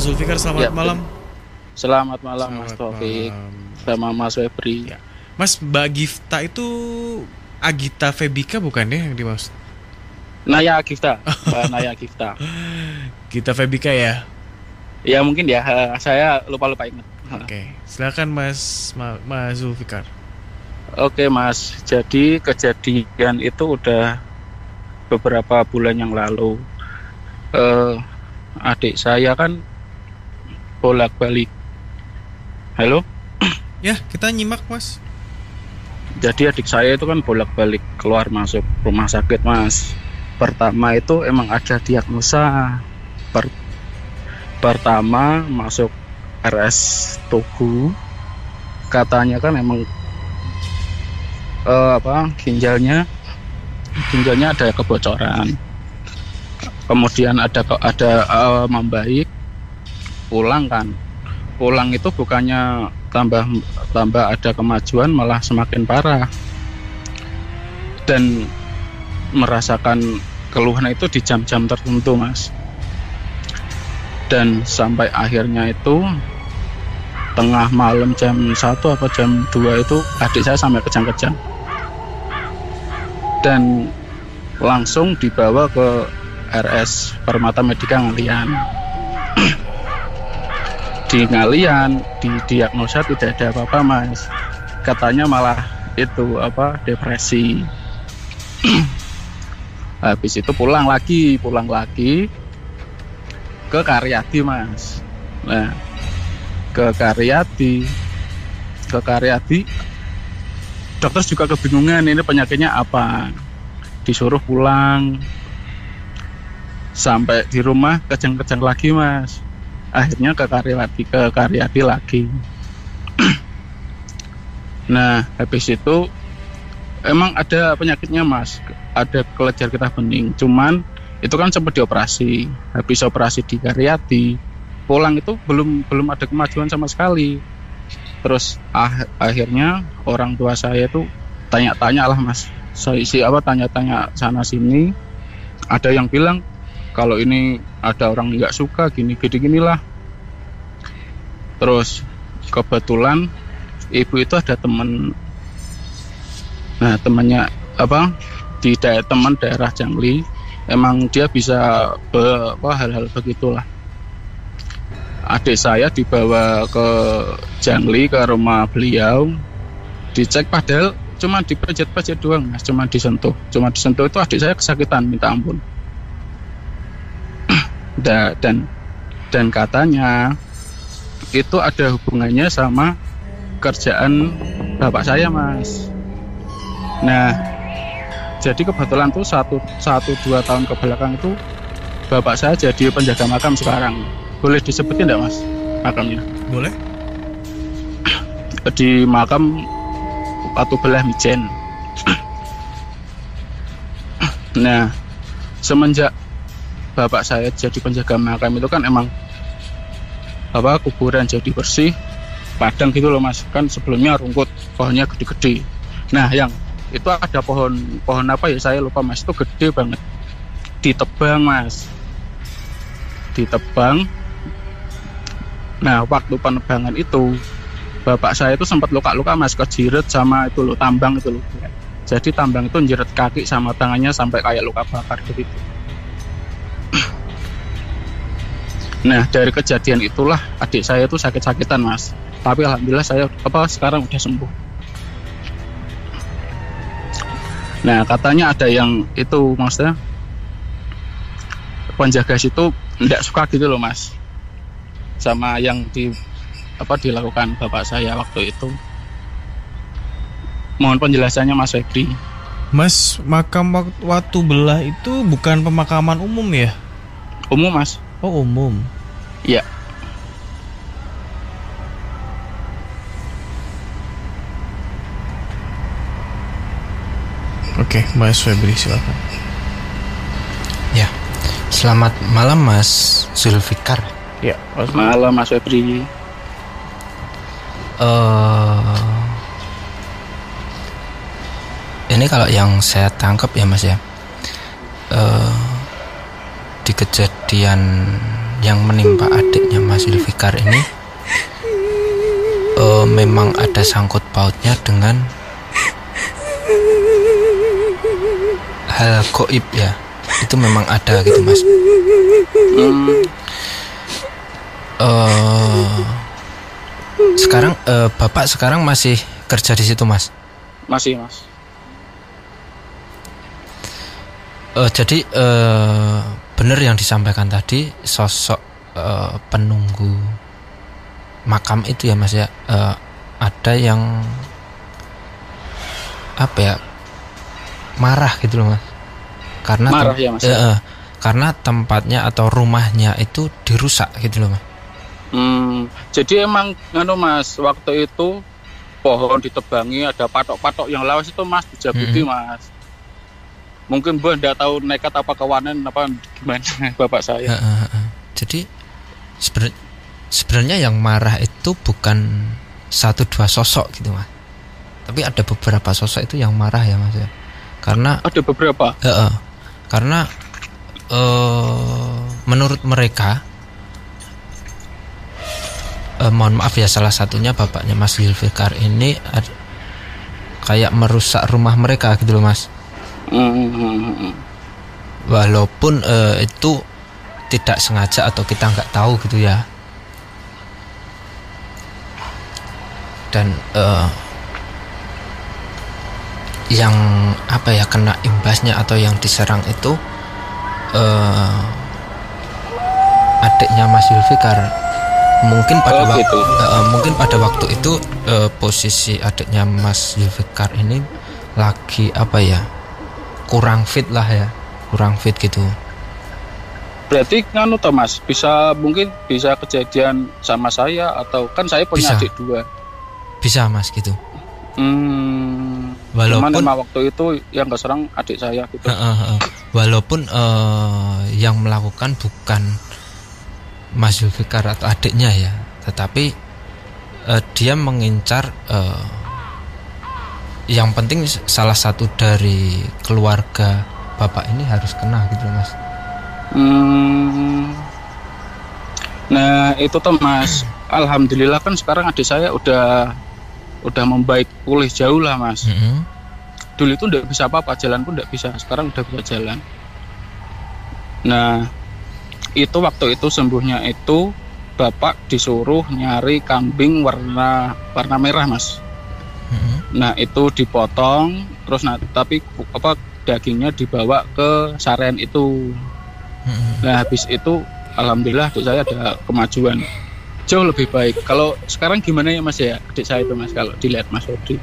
Mas Zulfikar, Ya, selamat malam. selamat malam Mas Selamat Taufik malam. sama Mas Febri. Ya. Mas, Mbak Gifta itu Agita Febika bukan ya yang dimaksud? Naya Gifta, Mbak Naya Gifta. Gita Febika ya. Ya mungkin ya, saya lupa-lupa ingat. Oke, silakan Mas Zulfikar. Oke Mas, jadi kejadian itu udah beberapa bulan yang lalu. Eh, Adik saya kan bolak-balik. Halo? Ya, kita nyimak Mas. Jadi adik saya itu kan bolak-balik keluar masuk rumah sakit Mas. Pertama itu emang ada diagnosa. Pertama masuk RS Tugu, katanya kan emang ginjalnya ada kebocoran. Kemudian ada membaik, pulang itu bukannya tambah ada kemajuan, malah semakin parah dan merasakan keluhan itu di jam-jam tertentu Mas. Dan sampai akhirnya itu tengah malam jam 1 apa jam 2 itu adik saya sampai kejang-kejang dan langsung dibawa ke RS Permata Medika Ngalian. Di Ngalian didiagnosa tidak ada apa-apa Mas, katanya malah itu depresi. Habis itu pulang lagi ke Karyadi Mas. Nah, ke Karyadi dokter juga kebingungan ini penyakitnya apa, disuruh pulang. Sampai di rumah kejang-kejang lagi Mas, akhirnya ke Karyadi lagi. Nah, habis itu emang ada penyakitnya Mas, ada kelenjar getah bening, cuman itu kan sempat dioperasi. Habis operasi di Karyadi, pulang itu belum ada kemajuan sama sekali. Terus akhirnya orang tua saya itu tanya-tanya lah Mas, tanya-tanya sana sini. Ada yang bilang kalau ini ada orang nggak suka gini lah. Terus kebetulan ibu itu ada teman, nah temannya teman daerah Jangli, emang dia bisa hal-hal begitulah. Adik saya dibawa ke Jangli, ke rumah beliau, dicek, padahal cuma dipejet-pejet doang Mas, cuma disentuh itu adik saya kesakitan minta ampun. Dan katanya itu ada hubungannya sama kerjaan bapak saya Mas. Nah, jadi kebetulan tuh 1-2 tahun ke belakang itu bapak saya jadi penjaga makam sekarang. Boleh disebutin enggak Mas makamnya? Boleh? Di makam Watu Belah Mijen. Nah, semenjak bapak saya jadi penjaga makam itu kan emang kuburan jadi bersih, padang gitu loh Mas. Kan sebelumnya rumput, pohonnya gede-gede. Nah, yang itu ada pohon apa ya saya lupa Mas, itu gede banget, ditebang Mas, ditebang. Nah, waktu penebangan itu bapak saya itu sempat luka-luka Mas, kejiret sama itu loh, tambang itu loh. Jadi tambang itu njeret kaki sama tangannya sampai kayak luka bakar gitu. Nah, dari kejadian itulah adik saya itu sakit-sakitan Mas. Tapi alhamdulillah saya sekarang udah sembuh. Nah, katanya ada yang itu maksudnya penjaga situ tidak suka gitu loh Mas, sama yang dilakukan bapak saya waktu itu. Mohon penjelasannya Mas Febri. Mas, makam Watu Belah itu bukan pemakaman umum ya? Umum Mas. Oh, umum. Iya. Oke, Mas Febri silakan. Ya, selamat malam Mas Zulfikar. Ya, malam Mas Febri. Ini kalau yang saya tangkap ya Mas ya, di kejadian yang menimpa adiknya Mas Zulfikar ini memang ada sangkut pautnya dengan hal gaib ya. Itu memang ada gitu Mas. Sekarang Bapak sekarang masih kerja di situ Mas? Masih Mas. Jadi benar yang disampaikan tadi, sosok penunggu makam itu ya Mas ya, ada yang apa ya, marah gitu loh Mas, karena marah ya Mas. Karena tempatnya atau rumahnya itu dirusak gitu loh Mas. Jadi emang Mas, waktu itu pohon ditebangi, ada patok-patok yang lawas itu Mas, dijabuti Mas. Mungkin Mbah nggak tahu nekat apa kewanan apa gimana bapak saya. Jadi sebenarnya yang marah itu bukan 1-2 sosok gitu Mas, tapi ada beberapa sosok itu yang marah ya Mas ya. Karena ada beberapa. Karena menurut mereka, mohon maaf ya, salah satunya bapaknya Mas Zulfikar ini kayak merusak rumah mereka gitu loh Mas. Walaupun itu tidak sengaja atau kita nggak tahu gitu ya. Dan yang apa ya, kena imbasnya atau yang diserang itu adiknya Mas Zulfikar. Mungkin pada waktu itu posisi adiknya Mas Zulfikar ini lagi apa ya, kurang fit gitu. Berarti toh Mas, mungkin bisa kejadian sama saya, atau kan saya punya adik 2. Bisa Mas gitu. Walaupun cuman waktu itu yang keserang adik saya gitu. Walaupun yang melakukan bukan Mas Zulfikar atau adiknya ya, tetapi dia mengincar yang penting salah satu dari keluarga bapak ini harus kena gitu Mas. Nah itu tuh Mas, alhamdulillah kan sekarang adik saya udah membaik, pulih jauh lah Mas. Dulu itu udah bisa apa-apa, jalan pun udah bisa, sekarang udah bisa jalan. Nah itu waktu itu sembuhnya itu bapak disuruh nyari kambing warna merah Mas. Nah itu dipotong terus, tapi dagingnya dibawa ke sarean itu. Nah habis itu alhamdulillah adik saya ada kemajuan jauh lebih baik. Kalau sekarang gimana ya Mas ya adik saya itu Mas, kalau dilihat Mas Febri?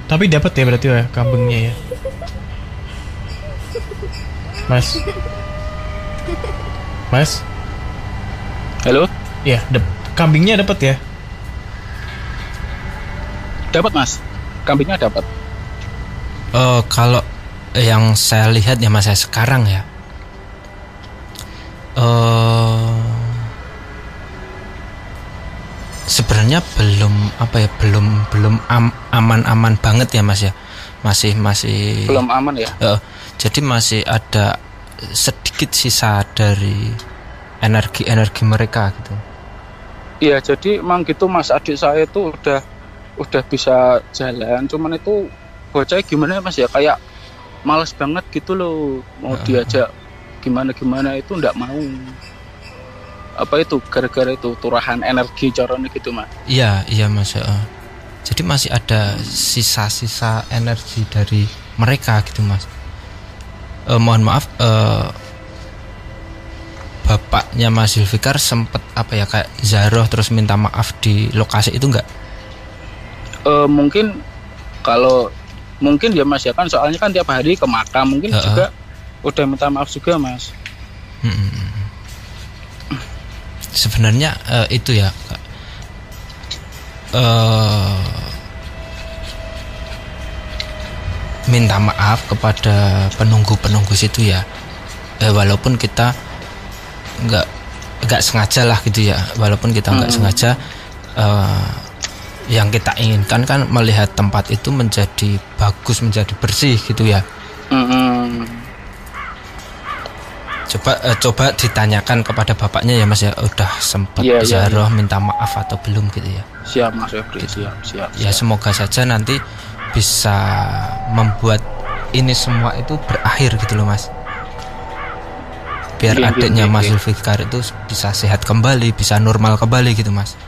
Tapi dapat ya berarti ya kambingnya ya Mas? Halo? Ya, kambingnya dapat ya? Dapat Mas, kambingnya dapat. Kalau yang saya lihat ya Mas ya sekarang ya, sebenarnya belum aman-aman banget ya Mas ya, masih belum aman ya. Jadi masih ada sedikit sisa dari energi mereka gitu. Iya, jadi emang gitu Mas, adik saya itu udah bisa jalan, cuman itu bocah gimana Mas ya, kayak males banget gitu loh, mau diajak gimana itu nggak mau. Apa itu gara-gara itu turahan energi corone gitu Mas? Iya Mas. Jadi masih ada sisa-sisa energi dari mereka gitu Mas. Mohon maaf, bapaknya Mas Zulfikar sempat apa ya, kayak zaroh terus minta maaf di lokasi itu enggak? Mungkin kalau mungkin ya Mas ya, kan soalnya kan tiap hari ke makam, mungkin juga udah minta maaf juga Mas. Sebenarnya itu ya, minta maaf kepada penunggu situ ya, walaupun kita nggak sengaja lah gitu ya, walaupun kita nggak sengaja, yang kita inginkan kan melihat tempat itu menjadi bagus, menjadi bersih gitu ya. Coba ditanyakan kepada bapaknya ya Mas ya, udah sempat Iya, ziarah minta maaf atau belum gitu ya. Siap Mas Febri, siap. Ya semoga saja nanti bisa membuat ini semua itu berakhir gitu loh Mas. Biar adiknya Mas Zulfikar itu bisa sehat kembali, bisa normal kembali gitu Mas.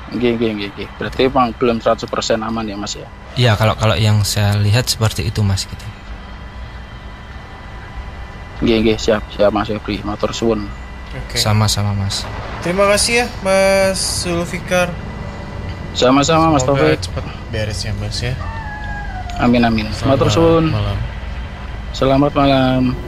Nggih. Berarti Bang belum 100% aman ya Mas ya? Iya, kalau yang saya lihat seperti itu Mas gitu. Nggih, siap Mas Febri, matur suwun. Oke. Sama-sama Mas. Terima kasih ya Mas Zulfikar. Sama-sama Mas Semoga Taufik. cepat beres ya Mas ya. Amin. Matur suwun. Malam. Selamat malam.